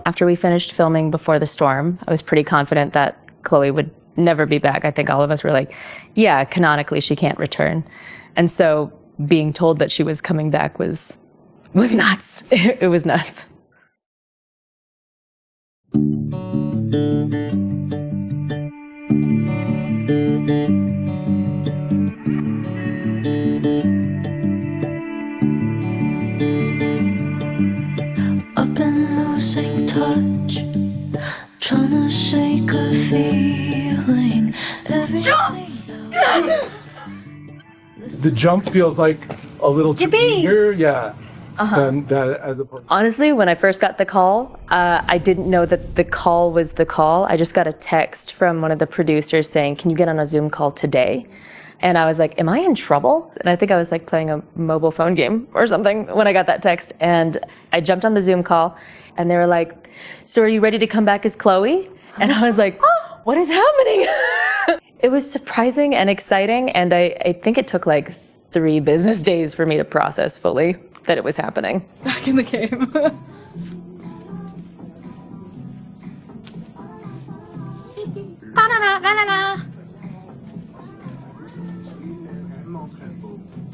After we finished filming Before the Storm, I was pretty confident that Chloe would never be back. I think all of us were like, yeah, canonically she can't return. And so being told that she was coming back was nuts. It was nuts. I've been losing touch, trying to shake a feeling. The jump feels like a little too eager, yeah. Than that as opposed. Honestly, when I first got the call, I didn't know that the call was the call. I just got a text from one of the producers saying, "Can you get on a Zoom call today?" And I was like, am I in trouble? And I think I was like playing a mobile phone game or something when I got that text. And I jumped on the Zoom call and they were like, "So are you ready to come back as Chloe?" And I was like, oh, what is happening? It was surprising and exciting. And I think it took like 3 business days for me to process fully that it was happening. Back in the game.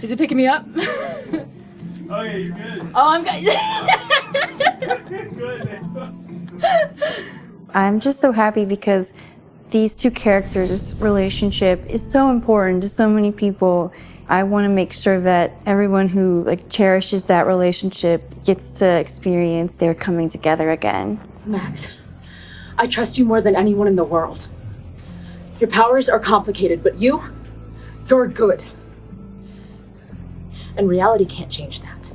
Is it picking me up? Oh yeah, you're good. Oh, I'm good. I'm just so happy because these two characters' relationship is so important to so many people. I want to make sure that everyone who cherishes that relationship gets to experience their coming together again. Max, I trust you more than anyone in the world. Your powers are complicated, but you're good. And reality can't change that.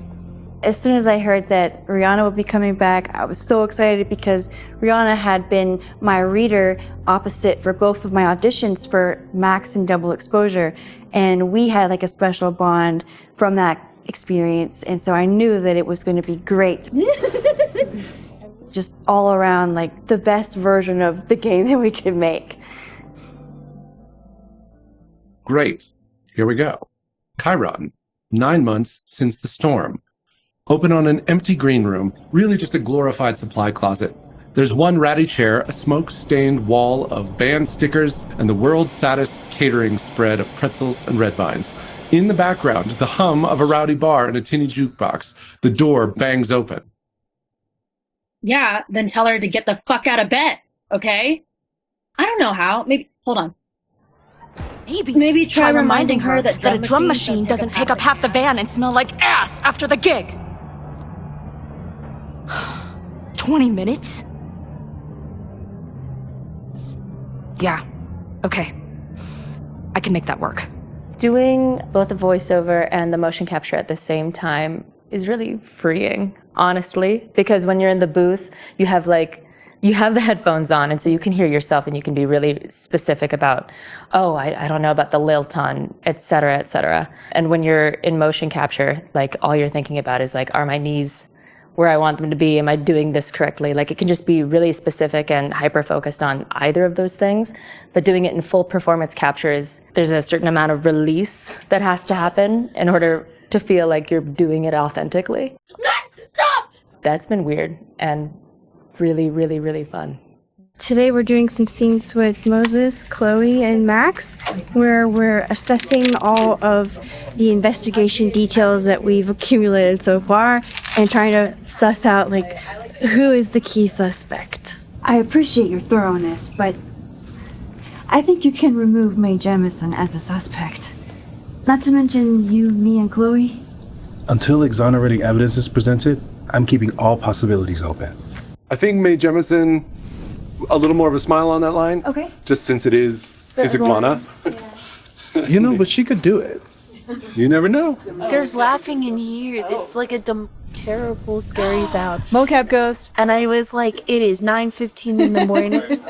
As soon as I heard that Rhianna would be coming back, I was so excited because Rhianna had been my reader opposite for both of my auditions for Max and Double Exposure. And we had a special bond from that experience. And so I knew that it was going to be great. Just all around the best version of the game that we could make. Great. Here we go. Chiron. 9 months since the storm. Open on an empty green room, really just a glorified supply closet. There's one ratty chair, a smoke-stained wall of band stickers, and the world's saddest catering spread of pretzels and red vines. In the background, the hum of a rowdy bar and a tinny jukebox. The door bangs open. Yeah, then tell her to get the fuck out of bed, okay? I don't know how. Maybe, hold on. Maybe try reminding her that a drum machine doesn't take up half the van and smell like ass after the gig. 20 minutes? Yeah, okay. I can make that work. Doing both the voiceover and the motion capture at the same time is really freeing, honestly, because when you're in the booth, you have the headphones on, and so you can hear yourself and you can be really specific about, oh, I don't know about the lilt on, et cetera, et cetera. And when you're in motion capture, all you're thinking about is are my knees where I want them to be? Am I doing this correctly? It can just be really specific and hyper-focused on either of those things. But doing it in full performance captures, there's a certain amount of release that has to happen in order to feel like you're doing it authentically. Stop! That's been weird and really, really, really fun. Today we're doing some scenes with Moses, Chloe, and Max, where we're assessing all of the investigation details that we've accumulated so far and trying to suss out who is the key suspect. I appreciate your thoroughness, but I think you can remove Mae Jemison as a suspect. Not to mention you, me, and Chloe. Until exonerating evidence is presented, I'm keeping all possibilities open. I think Mae Jemison, a little more of a smile on that line. Okay. Just since it is Iguana. Yeah. But she could do it. You never know. There's laughing in here. It's like a terrible, scary sound. Mocap ghost. And I was like, it is 9:15 in the morning.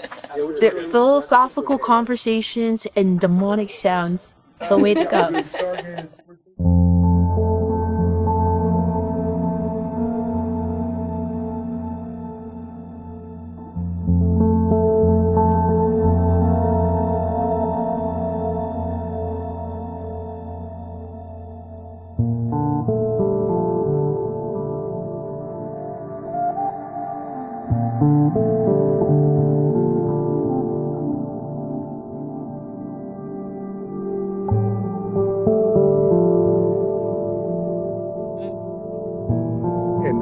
They're philosophical conversations and demonic sounds. It's the way to go. And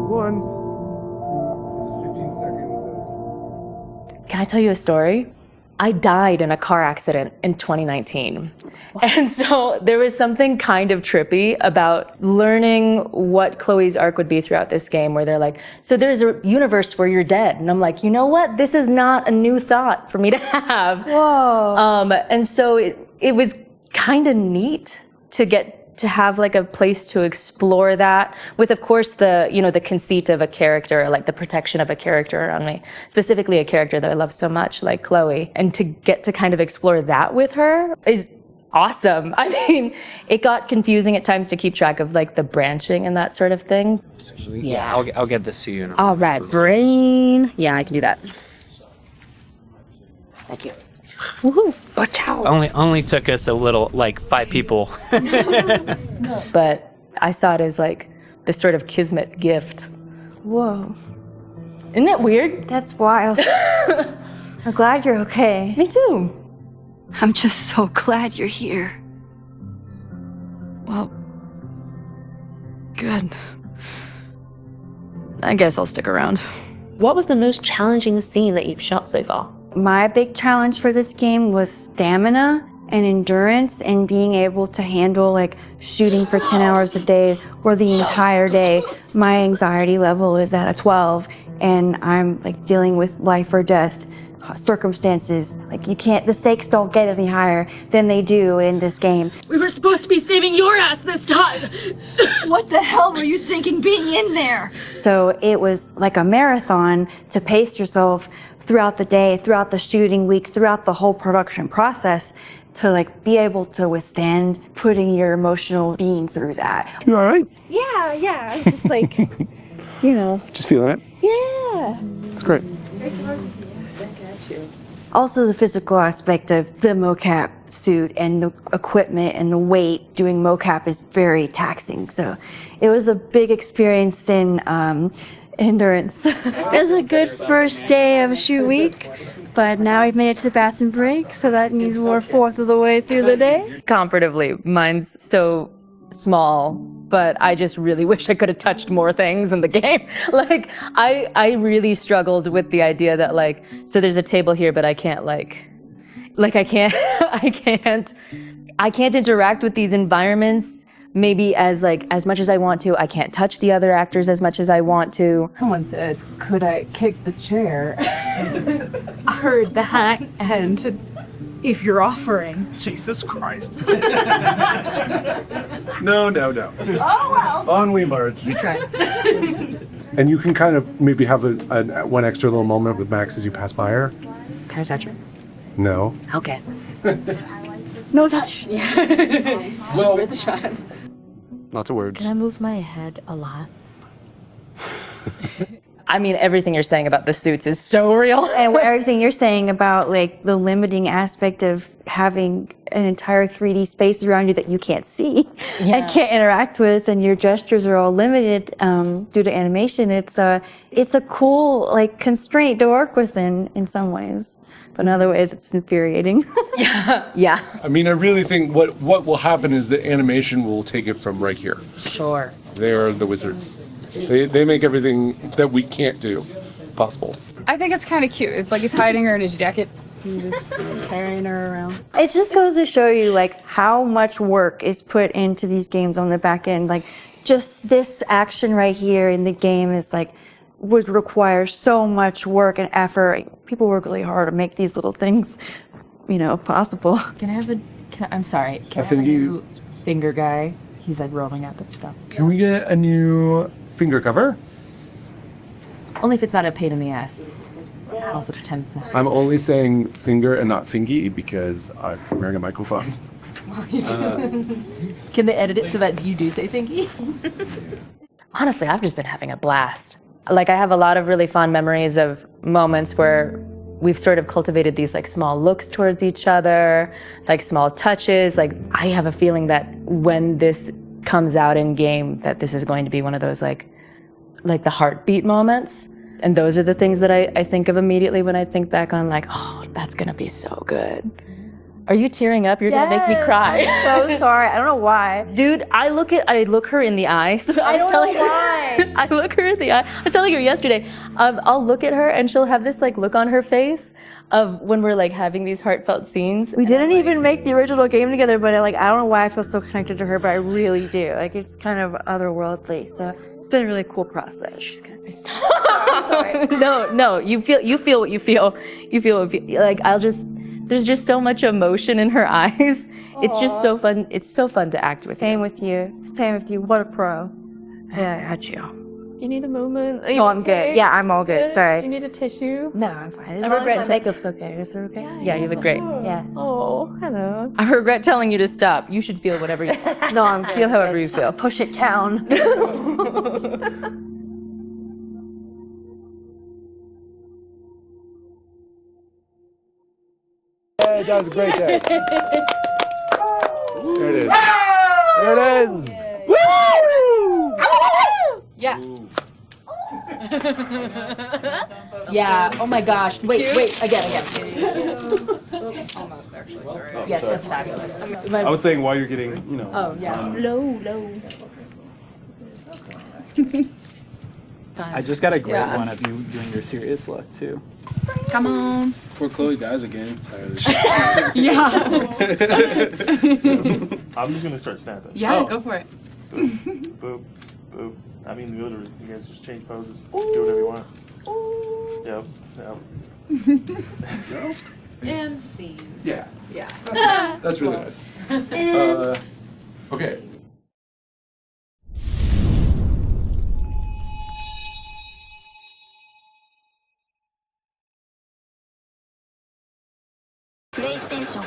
one. Just 15 seconds. Can I tell you a story? I died in a car accident in 2019. And so there was something kind of trippy about learning what Chloe's arc would be throughout this game, where they're like, so there's a universe where you're dead. And I'm like, you know what? This is not a new thought for me to have. Whoa. And so it was kind of neat to get to have like a place to explore that with, of course, the, you know, the conceit of a character, like the protection of a character around me, specifically a character that I love so much, like Chloe. And to get to kind of explore that with her is awesome. I mean, it got confusing at times to keep track of like the branching and that sort of thing. Yeah, I'll get this to you. All right, brain. Yeah, I can do that. Thank you. Woohoo! Watch out. Only took us a little, like 5 people. But I saw it as like this sort of kismet gift. Whoa. Isn't that weird? That's wild. I'm glad you're okay. Me too. I'm just so glad you're here. Well, good. I guess I'll stick around. What was the most challenging scene that you've shot so far? My big challenge for this game was stamina and endurance and being able to handle like shooting for 10 hours a day or the entire day. My anxiety level is at a 12 and I'm like dealing with life or death circumstances. Like the stakes don't get any higher than they do in this game. We were supposed to be saving your ass this time. What the hell were you thinking being in there? So it was like a marathon to pace yourself throughout the day, throughout the shooting week, throughout the whole production process to like be able to withstand putting your emotional being through that. You all right? Yeah, I was just like, you know. Just feeling it? Yeah. It's great. Also the physical aspect of the mocap suit and the equipment and the weight. Doing mocap is very taxing. So it was a big experience in endurance. It was a good first day of shoot week, but now we've made it to bathroom break, so that means we're a fourth of the way through the day. Comparatively, mine's so small, but I just really wish I could have touched more things in the game. Like, I really struggled with the idea that like, so there's a table here, but I can't I can't interact with these environments maybe as much as I want to. I can't touch the other actors as much as I want to. Someone said, could I kick the chair? I heard that, and if you're offering. Jesus Christ. No. Oh, well. On we merge. You tried. And you can kind of maybe have a one extra little moment with Max as you pass by her. Can I touch her? No. Okay. No touch. Well, Good shot. Lots of words. Can I move my head a lot? I mean, everything you're saying about the suits is so real. And everything you're saying about like the limiting aspect of having an entire 3D space around you that you can't see and can't interact with, and your gestures are all limited due to animation. It's a cool like constraint to work with in some ways, but in other ways it's infuriating. Yeah. I mean, I really think what will happen is that animation will take it from right here. Sure. They are the wizards. They make everything that we can't do possible. I think it's kind of cute. It's like he's hiding her in his jacket and just carrying her around. It just goes to show you like how much work is put into these games on the back end. Like just this action right here in the game is like would require so much work and effort. People work really hard to make these little things, possible. Can I have I'm sorry. Can I think have a new finger guy? He's like rolling out that stuff. Can we get a new finger cover? Only if it's not a pain in the ass. I also pretend it's not. I'm only saying finger and not fingy because I'm wearing a microphone. Can they edit it so that you do say thingy? Honestly, I've just been having a blast. Like, I have a lot of really fond memories of moments where we've sort of cultivated these like small looks towards each other, like small touches. Like, I have a feeling that when this comes out in game, that this is going to be one of those like the heartbeat moments. And those are the things that I think of immediately when I think back on like, oh, that's gonna be so good. Are you tearing up? You're gonna make me cry. I'm so sorry. I don't know why. Dude, I look her in the eye. So I was telling her, why. I look her in the eye. I was telling her yesterday, I'll look at her and she'll have this like look on her face of when we're like having these heartfelt scenes. We didn't even make the original game together, but I don't know why I feel so connected to her, but I really do. Like it's kind of otherworldly. So it's been a really cool process. She's gonna be I'm sorry. No, you feel what you feel. You feel like there's just so much emotion in her eyes. It's just so fun. It's so fun to act with. Same with you. Same with you. What a pro. Yeah, I got you. Do you need a moment? No, I'm good. Yeah, I'm all good. Sorry. Do you need a tissue? No, I'm fine. As I long as regret my makeup's okay. Is it okay? Yeah, you look great. Yeah. Oh, hello. I regret telling you to stop. You should feel whatever you No, I'm good. feel however you feel. Push it down. Hey, that was a great day. There it is. There it is. Woo! Yeah. Yeah. Oh my gosh. Wait. Again. Almost actually. Sorry. Yes, that's fabulous. I was saying while you're getting, you know. Oh yeah. Low. I just got a great one of you doing your serious look too. Come on. For Chloe guys again. Yeah. I'm just gonna start snapping. Yeah, go for it. Boop, boop. I mean, literally, you guys just change poses. Do whatever you want. Yep. And scene. Yeah. Yeah. That's really nice. Okay. PlayStation